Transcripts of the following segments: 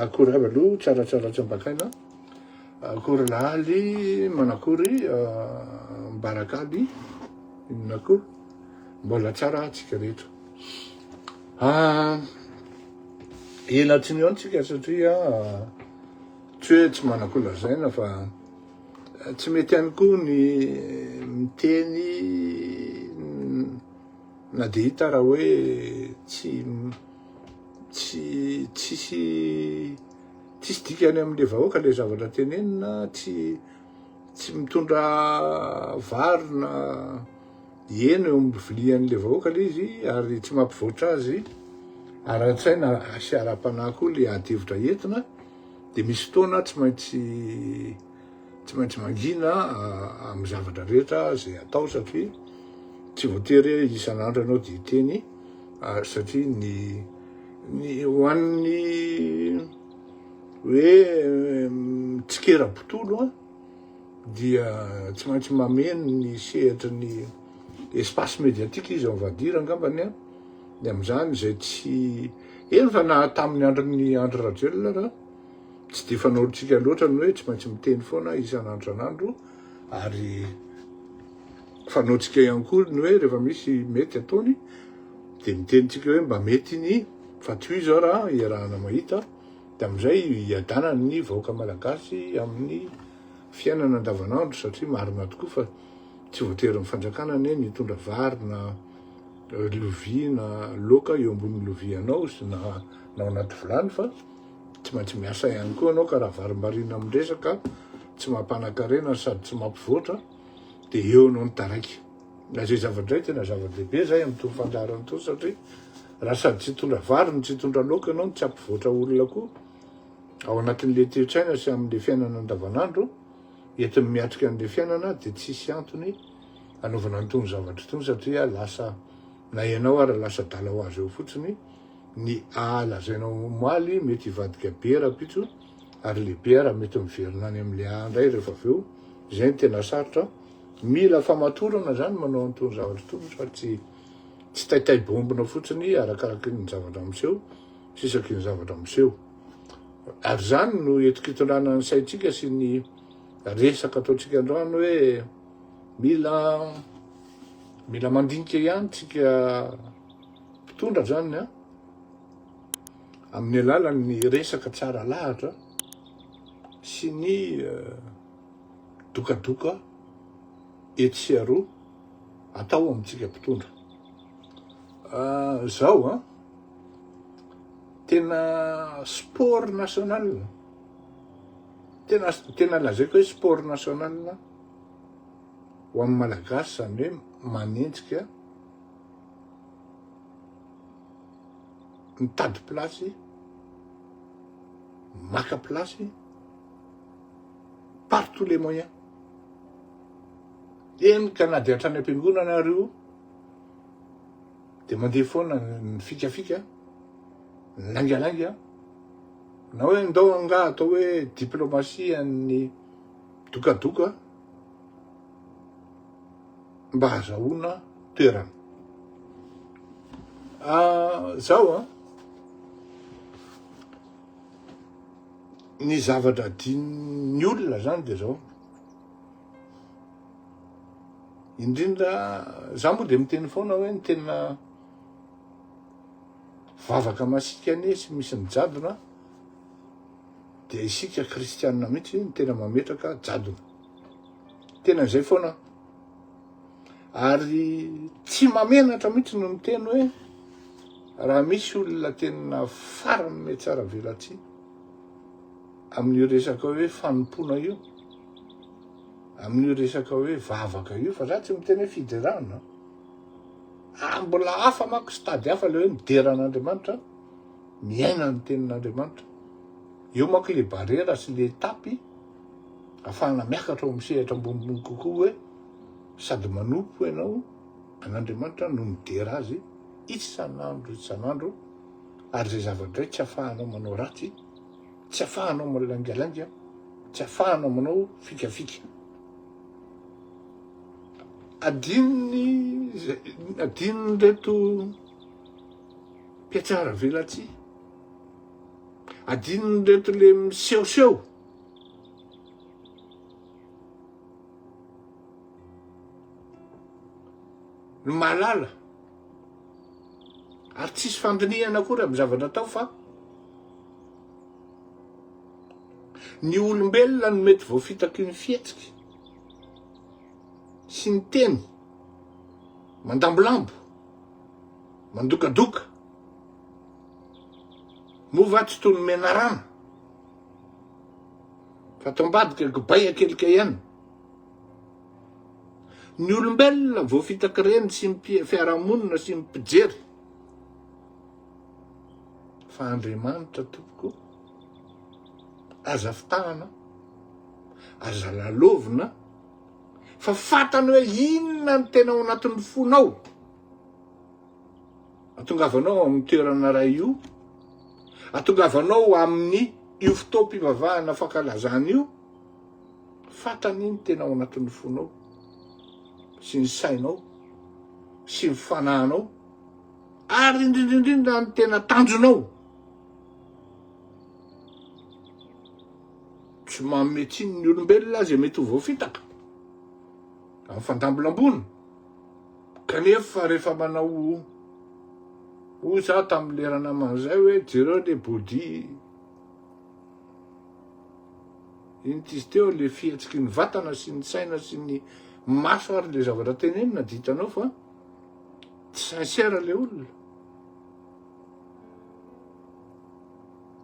akory avy aloha tsaratsara tsambakaina akory laly manakory mbarakaly inakory mbola tsara atsika rehetra ela tsy nio antsika satria tsy hoe tsy manako lazaina fa tsy mety ihany koa ny miteny na de hita raha hoe tsisy dikany amin'le vahoaka le zavatra tenenina tsy mitondra vary na hena eo amin'ny vilian'le vahoaka le izy ary tsy mampivoatra azy ara-tsaina sy ara-panahy koa le adihevitra entina de misy fotoana tsy maintsy mangina amin'ny zavatra rehetra zay atao satria tsy voatery isan'andro ianao de hiteny satria ny hoan'ny hoe tsikera-potolo dia tsy maintsy mameno ny sehatra ny espace médiatique izy ao vadira angambany de am'izany zay tsy eny fa na tamin'ny andron'ny Andry Rajoelina raha tsy de fanaontsika loatra ny hoe tsy maintsy miteny foana isan'andro ary fanaontsika ihany koa ny hoe rehefa misy mety ataony de mitenitsika hoe mba mety ny fa toy zao raha iarahana mahita de am'izay iadanany ny vahoaka malagasy amin'ny fiainana andavanandro satria marina tokoa fa tsy voatery ny fanjakana ny mitondra vary na lovia na laoka eo ambony lovia anao sy na ao anaty vilany fa tsy maintsy miasa ihany koa anao ka raha varimbarina am'resaka tsy mampanankarena sady tsy mampivoatra de eo anao ny taraiky na zay zavatra tena zava-dehibe zay amin'ny tomy fandarany to satria raha sady tsy hitondra vary no tsy hitondra laoka anao tsy ampivoatra olona koa ao anatin'le toe-tsaina sy amin'le fiainana andavanandro entin'ny miatrika an'le fiainana de tsisy antony anaovana an'itony zavatra itony satria lasa na ianao ary lasa dala ho azy eo fotsiny ny lazainao maly mety hivadika biera pitso ary le biera mety miverina any amin'le ndray rehefa aveo zay ny tena sarotra mila famatorana zany manao an'itony zavatra itony fa tsy taitay bombina fotsiny arakaraky ny zavatra miseho sisaky ny zavatra miseho ary zany no etoka hitondrana ny saitsika sy ny resaka ataotsika androany hoe mila mandinika ihany tsika mpitondra zany amin'ny alalan'ny resaka tsara lahatra sy ny dokadoka etsy aroa atao amintsika mpitondra zao tena sport national tena lazaiko hoe sport national ho amin'ny malagasy zany hoe manenjika mitady plasy maka plasy par tous les moyens eny ka na de hatrany am-piangonana io de mandeha foana ny fikafika ny langalanga na hoe ndao anga atao hoe diplomasia ny dokadoka mba hazahoana toerana zao ny zavatra din'ny olona zany de zao indrindra za moa de miteny foana hoe ny tena vavaka masika ane sy misy ny jadona de isika kristianina mihitsy ny tena mametraka jadona tena zay foana ary tsy mamenatra mihitsy no miteny hoe raha misy olona tena farany me tsara velatsy amin'io resaka hoe fanompona io amin'io resaka hoe vavaka io fa za tsy miteny hoe fiderana mbola hafa manko stady hafa le hoe mideran'Andriamanitra miaina ny tenin'Andriamanitra eo manko le barera sy le etapy ahafahana miakatra ao misehatra ambonimbony kokoa hoe sady manompo ianao an'Andriamanitra no midera azy isan'andro ary zay zavatra tsy ahafahanao manao ratsy tsy ahafahanao malangalanga tsy ahafahanao manao fikafika adininy reto mpiatsara velatsy adinony reto le misehoseho. No mahalala ary tsisy fandinihana akory amin'ny zavatra atao fa ny olombelona no mety voafitaky ny fihetsiky sy ny teny mandambolambo mandokadoka mova tsy toy ny menarana fa tombadika gobay akelika ihany. Ny olombelona voafitaky reny sy fiarahamonina sy mipijery fa Andriamanitra tompoko aza fitahana aza lalovina fa fatany hoe inona ny tena ao anatin'ny fonao atongavanao amin'ny toerana ray io, atongavanao amin'ny io fotoam-pivavahana fankalazana io, fatany iny tena ao anatin'ny fonao sy ny sainao sy ny fanahinao ary indrindrindrindra ny tena tanjonao. Tsy mametsiny ny olombelona azy mety ho voafitaka amin'ny fandambolambony kanefa rehefa manao hoy za tamin'ny lerana man'izay hoe jereo le body iny tizy teo le fihetsiky ny vatana sy ny saina sy ny maso ary le zavatra tenenina ditanao fa tsy sincère le olona.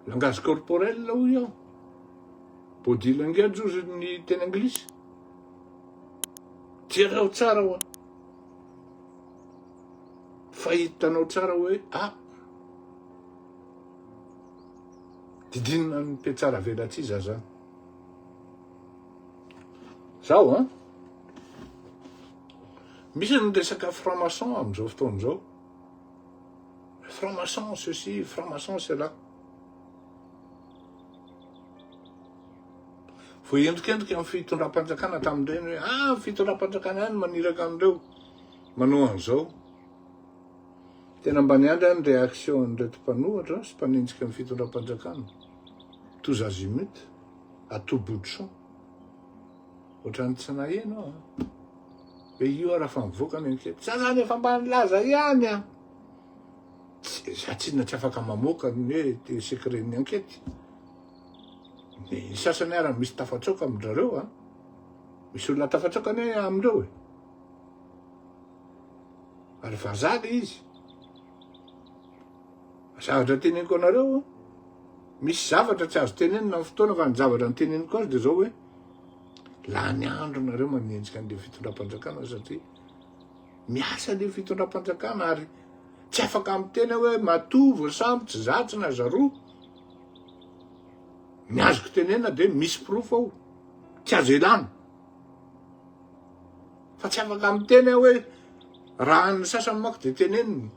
Langage corporel hoy aho, body language ozy ny teny anglisy. Jereo tsara hoa fa hitanao tsara hoe didinina ny mpiatsara velatsy iza zany. Zao misy ny resaka franc-maçon amin'izao fotoan'izao. Franc-maçon ceci, franc-maçon cela. Voendrikendrika amin'ny fitondram-panjakana tamin'ireny hoe fitondram-panjakana ihany maniraka an'ireo manao an'izao. Tena mba niandry ny réaction n'ireto mpanohatra sy mpanenjika amin'ny fitondram-panjakana. Tous azimuts, à tout bout de champ. Ohatrany tsy naheno hoe io raha fa mivoaka ny ankety. Za zany efa mba nilaza ihany za tsinona tsy afaka mamoaka ny hoe te secretny ankety. Ny sasany ara misy tafatsoka amin'ireo misy olona tafatsoka ny amindreo ary vazaha le izy. Zavatra teneniko anareo misy zavatra tsy azo tenenina amin'ny fotoana fa ny zavatra ny teneniko azy dia zao hoe la ny andro nareo manenjika an'le fitondram-panjakana satria miasa le fitondram-panjakana ary tsy afaka miteny hoe matovo sambotsy zatsy na zaroa. Ny azoko tenena dia misy proof ao tsy azo elana fa tsy afaka miteny hoe raha ny sasany manko dia teneniny.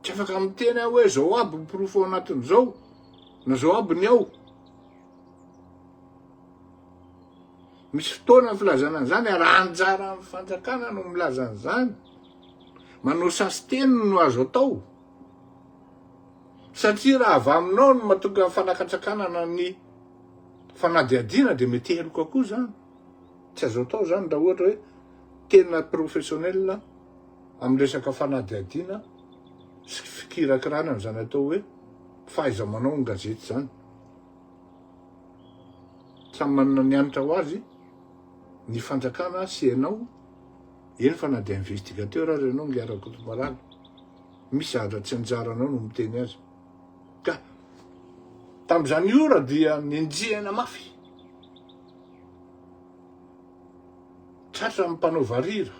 Tsy afaka miteny hoe zao aby ny proof ao anatin'izao na zao aby ny ao. Misy fotoana ny filazana an'izany raha anjara amin'ny fanjakana no milaza an'izany. Manao sasy teny no azo atao. Satria raha avy aminao no mahatonga fanakatsakana ny fanadihadiana dia mety heloka koa zany. Tsy azo atao zany raha ohatra hoe tena professionnel amin'ny resaka fanadihadiana sy fikirakirana zany atao hoe fahaiza manao ny gazety zany. Samy manana ny anitra ho azy ny fanjakana sy ianao eny fa na dia investigateur ary ianao ngiarako tomarana misy zavatra tsy anjaranao no miteny azy. Ka tamin'izany ora dia nenjehana mafy tratra ny mpanao varira.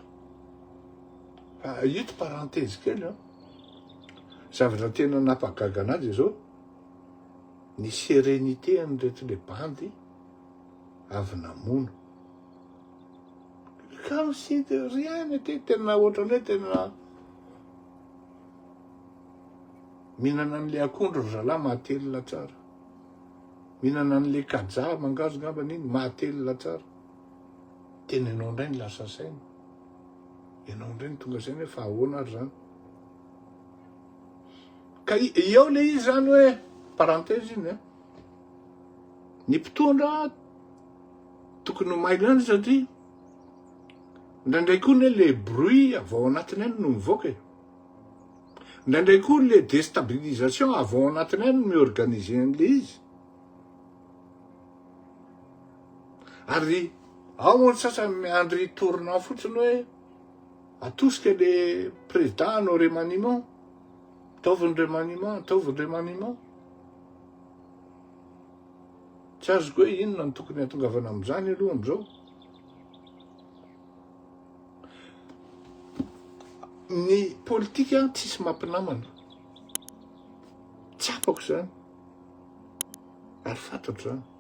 Fa ito parenthèse kely zavatra tena nampagaga anazy zao ny sérénité an'ireto le bandy avy namono. Comme si de rien n'était. Tena ohatrany hoe tena mihinana an'le akondro zalahy mahatelona tsara, mihinana an'le kaja mangazo ngambany iny mahatelona tsara. Tena ianao indray ny lasa saina, ianao indray ny tonga saina hoe fa ahoana ary zany. Ka eo le izy zany hoe parenthèse iny ny mpitondra tokony ho maina any satria indraindray koa le bruit avy ao anatiny any no mivoaka indraindray koa le déstabilisation avy ao anatiny any miorganiser an'le izy ary ao moa sasany miandry tournant fotsiny hoe atosika le président hanao remaniement ataoviny remaniement tsy azoko hoe inona no tokony hatongavana am'izany aloha am'izao ny politika tsisy mampinamana tsy apako zany ary fantatro zany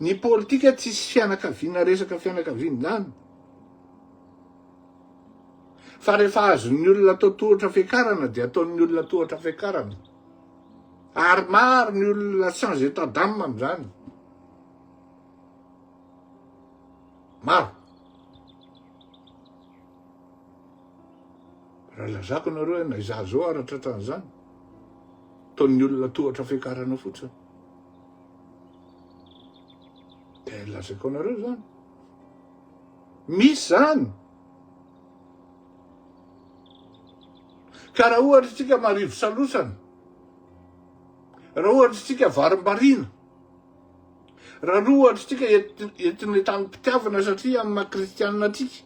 ny politika tsisy fianakaviana resaka fianakaviana zany fa rehefa azon'ny olona atao tohatra fiakarana dia ataon'ny olona tohatra fiakarana ary maro ny olona sans état d'âme am'izany maro raha lazako nareo hoe na izaho zao aratratran'izany ataon'ny olona tohatra fiakarana fotsiny de lazako anareo zany misy zany ka raha ohatra tsika marivo salosana raha ohatra tsika varim-barina raha ohatra tsika entiny tany mpitiavana satria amin'ny makristianina atsika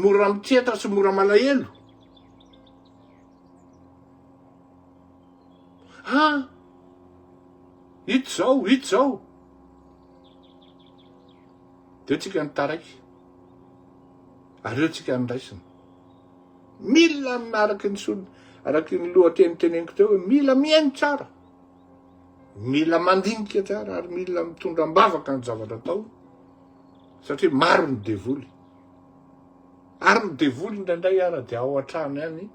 mora mitseta sy mora malahelo hito zao de tsika nitaraiky ary eo tsika niraisina mila araky ny solo araky ny lohateniteneniko teo hoe mila miaino tsara mila mandinika tsara ary mila mitondra mbavaka ny zavatra atao satria maro ny devoly ary ny devoly indraindray ara de ao an-trano any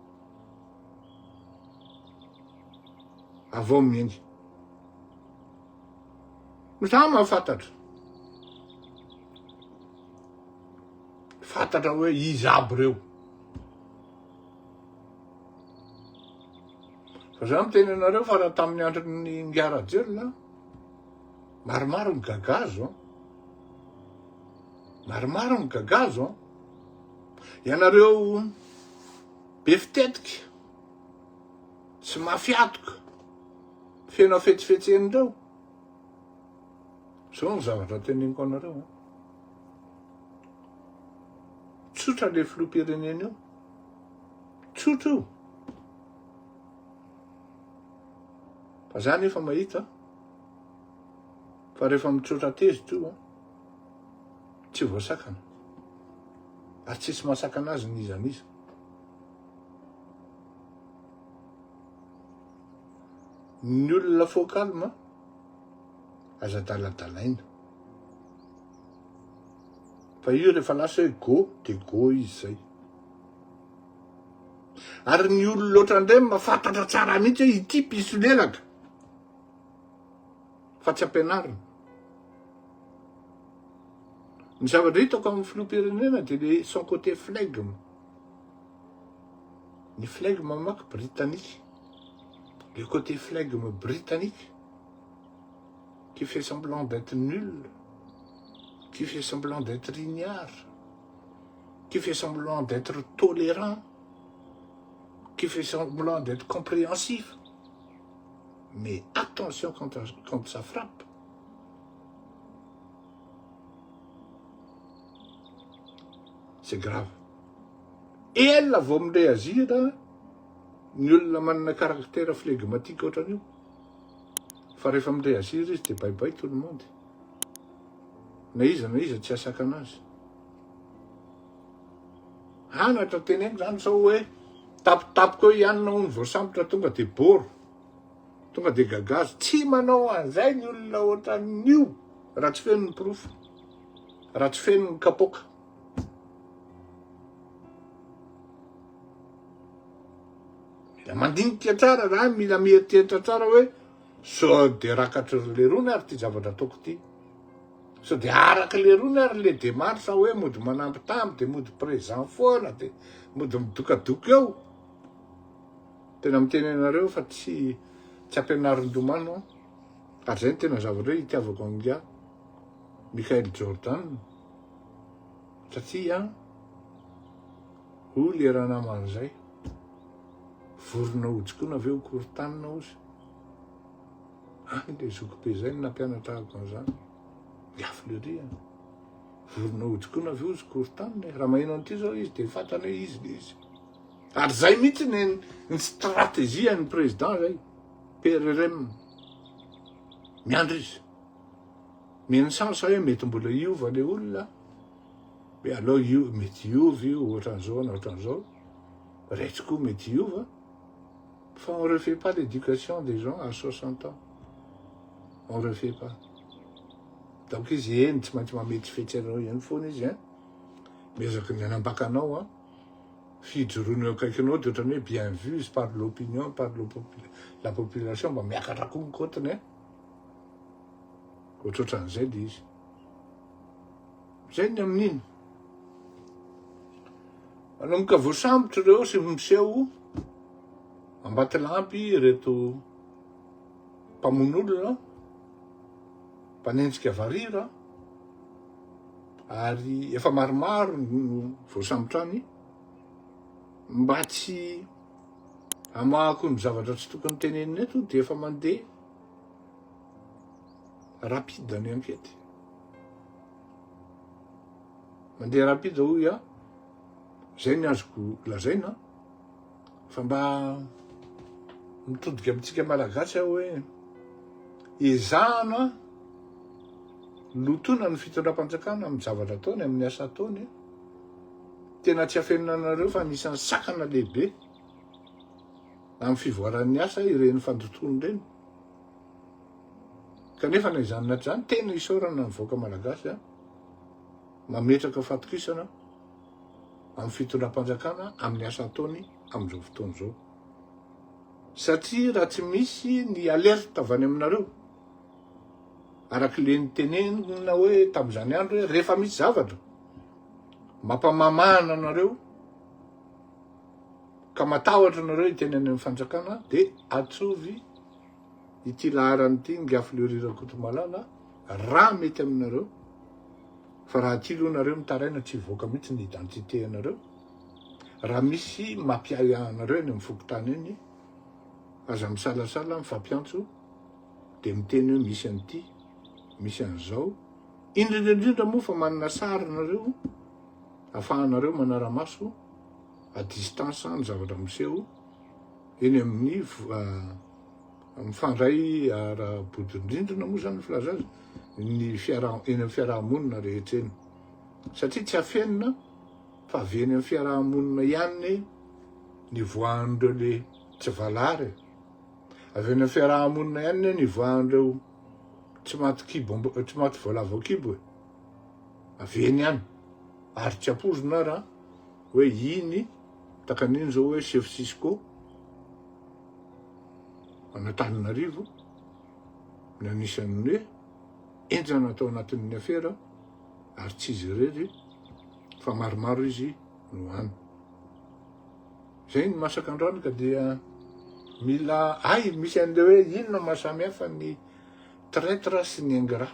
avao miainy za mahafantatra fantatra hoe izy aby reo fa za miteny anareo fa raha tamin'ny andron'ny Ngarajelona maromaro ny gagazo maromaro ny gagazo ianareo be fitetika tsy mafiatoka fenao fetsifetsenindreo zao ny zavatra teneniko anareo tsotra le filoham-pirenena io tsotra io fa zany efa mahita fa rehefa mitsotra tezitra io tsy voasakana ary tsisy mahasakana azy ny izaniza ny olona fokalma aza daladalaina fa io rehefa lasa hoe go de go izy zay ary ny olona loatra ndray mahafantatra tsara mihitsy hoe ity piso lelaka fa tsy ampianarina ny zavatra hitako amin'ny filoham-pirenena de le son côté flegme ny flegme manko britannique le côté flegme britannique qui fait semblant d'être nul, qui fait semblant d'être ignare, qui fait semblant d'être tolérant, qui fait semblant d'être compréhensif. Mais attention quand ça frappe. C'est grave. Et elle va me réagir, nul la manna caractère flegmatique ohatran'io. Fa rehefa mireagir izy de baibay tout le monde na iza tsy asaka anazy anatra teneniko zany sao hoe tapitapiko hoe ianona ho ny voasambotra tonga de boro tonga de gagazo tsy manao an'izay ny olona ohatran'io raha tsy feno ny profo raha tsy feno ny kapoka mila mandinika tsara raha mila mieritreritra tsara hoe so de rakatry le rony ary ty zavatra ataoko ty so de araky le rony ary le démarche hoe mody manampy tamy de mody présent foana de mody midokadoka eo tena miteny anareo fa tsy ampianarin-domano ary zay ny tena zavatra hoe itiavako an'ingia Michael Jordan satria oly raha naman'izay vorona ojikoina avy eo korontanina ozy le zokibe zay ny nampianatra ako an'izany miafo le ria vorona ojikoina avy eo ozy korontanina raha maheno an'ity zao izy de fantany hoe izy le izy ary zay mihitsy ny stratégie ny président zay PRRM miandry izy miheny sansa hoe mety mbola iova le olona hoe aloha mety iova io ohatran'izao na ohatran'izao raitsy koa mety iova fa on refait pas l'éducation des gens à 60 ans on refait pas donc izy eny tsy maintsy mametsifetsy anao ihany foana izy miezaka ny anambakanao fijoroana akaikinao de ohatrany hoe bien vu par l'opinion par la population mba miakatra koa mikotiny ohatrohatran'izay le izy zay ny amin'iny manomboka voasambotra reo sy miseho ambaty lampy reto mpamon'olona mpanenjika varira ary efa maromaro no voasambotra any mba tsy hamahako ny zavatra tsy tokony tenenina eto de efa mandeha rapide ny ankety mandeha rapide hoy zay ny azoko lazaina fa mba mitodika amintsika malagasy aho hoe ezahana lotona ny fitondram-panjakana amin'ny zavatra ataony amin'ny asa ataony tena tsy afenina anareo fa anisan'ny sakana lehibe amin'ny fivoaran'ny asa ireny fandotony reny kanefa na izany naty zany tena isaorana ny voaka malagasy mametraka fatokisana amin'ny fitondram-panjakana amin'ny asa ataony amin'izao fotoana izao satria raha tsy misy ny alerte avy any aminareo arak'le nitenenina hoe tamin'izany andro hoe rehefa misy zavatra mampamamana anareo ka matahotra anareo iteneny amin'ny fanjakana de atsovy ity laharan'ity ngiafo le rirakotomalala raha mety aminareo fa raha ty aloha nareo mitaraina tsy voaka mihitsy ny identité anareo raha misy mampiay anareo eny amin'ny fokotany eny aza misalasala mifampiantso de miteny hoe misy an'ity misy an'izao indrindrindrindra moa fa manana sary nareo ahafahanareo manara-maso à distance ny zavatra miseho eny amin'ny mifandray ara-bodindrindrina moa zany filaza azy eny amin'ny fiarahamonina rehetra eny satria tsy afenina fa avy eny amin'ny fiarahamonina ihany ny voan'ireo le tsy valary avy eny amin'ny fiarahamonina ihany ny voan'ireo tsy maty voalavo kibo avy eny ihany ary tsy ampozona raha hoe iny takan'iny zao hoe chef Cisco Antananarivo ny anisan'ny hoe enjana atao anatin'ny afera ary tsy izy irery fa maromaro izy no any zay ny masaka androany ka dia mila misy an'le hoe inona mahasamihafa ny traître sy ny ingrat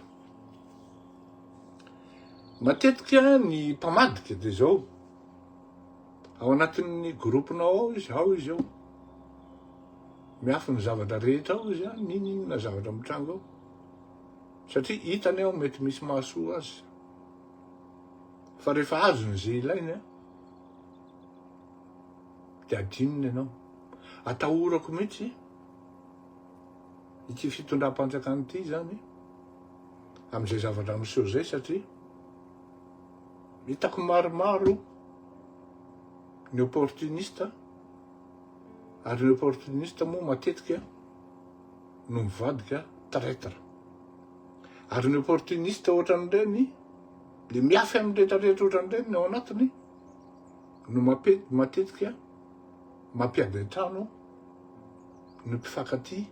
matetika ny mpamadika de zao ao anatin'ny groupinao ao izy ao miafo ny zavatra rehetra ao izy ninona zavatra mitrango ao satria hitany ao mety misy mahasoa azy fa rehefa azony zay ilainy de adininy ianao atahorako mihitsy ity fitondram-panjakana ity zany amin'izay zavatra miseho zay satria hitako maromaro ny opportuniste ary ny opportuniste moa matetika no mivadika traître ary ny opportuniste ohatran'ireny le miafy amin'ny rehetrarehetra ohatran'ireny ao anatiny no matetika mampiady an-trano ny mpifankaty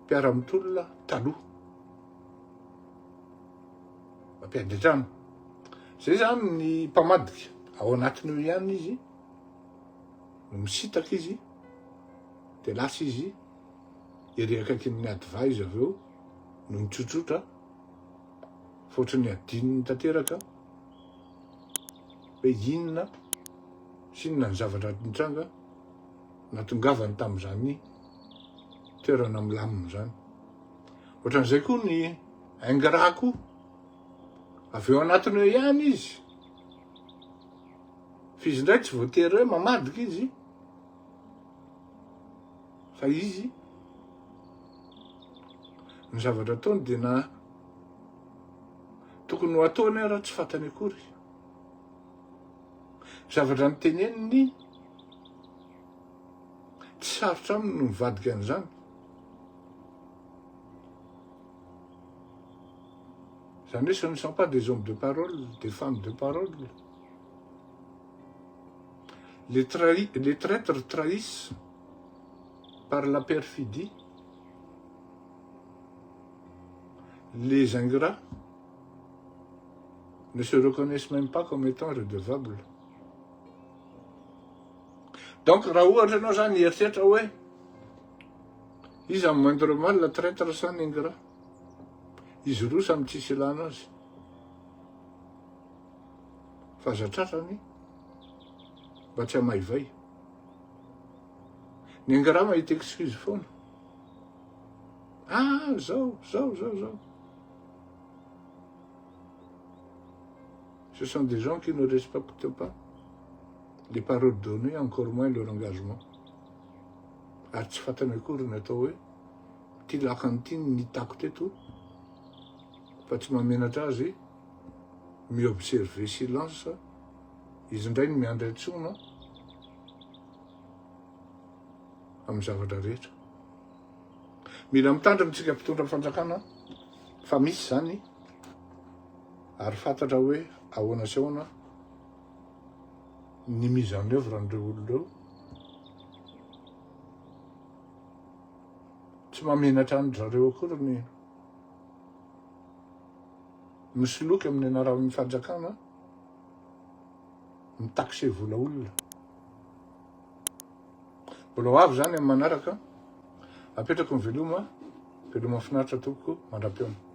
mpiara-mitolona taloha mampiady an-trano zay zany ny mpamadika ao anatiny io ihany izy no misitaka izy dia lasa izy ery akaiky amin'ny adivay izy avy eo no mitsotsotra fotrany adininy tanteraka hoe inona sinona ny zavatra nitranga natongavany tamin'izany toerana milamina zany. Ohatran'izay koa ny aingra koa avy eo anatiny eo ihany izy, fizy indray tsy voatery hoe mamadika izy fa izy ny zavatra ataony dia na tokony ho ataony raha tsy fantany akory. Zavatra nyteneniny tsy sarotra aminy no mivadika an'izany. Zany hoe ce ne sont pas des hommes de parole, des femmes de parole. Les traîtres trahissent par la perfidie. Les ingrats ne se reconnaissent même pas comme étant redevables. Donc, raha ohatra ianao zany eritreritra hoe iza moindre mal la traître sa ny ingrat, izy roa samy tsisy ilana azy, fa zatratrany mba tsy hamaivay. Ny ingrat mahita excuse foana. Ah, zao. Ce sont des gens qui ne respectent pas les paroles données, encore moins leur engagement. Ary tsy fantany akory ny atao hoe ty lakanytiny nitako teto, fa tsy mamenatra azy miobserve silence, izy indray ny miandry antsona amin'ny zavatra rehetra. Mila mitandrina mpitondra fanjakana fa misy zany ary fantatra hoe ahoana sy ahoana ny mise en œuvre an'ireo olon'ireo. Tsy mamenatra any zareo akory ny misoloky amin'ny anaran'ny fanjakana mitakse vola olona. Mbola ho avy zany amin'ny manaraka, apetrako ny veloma finaritra tompoko mandram-piona.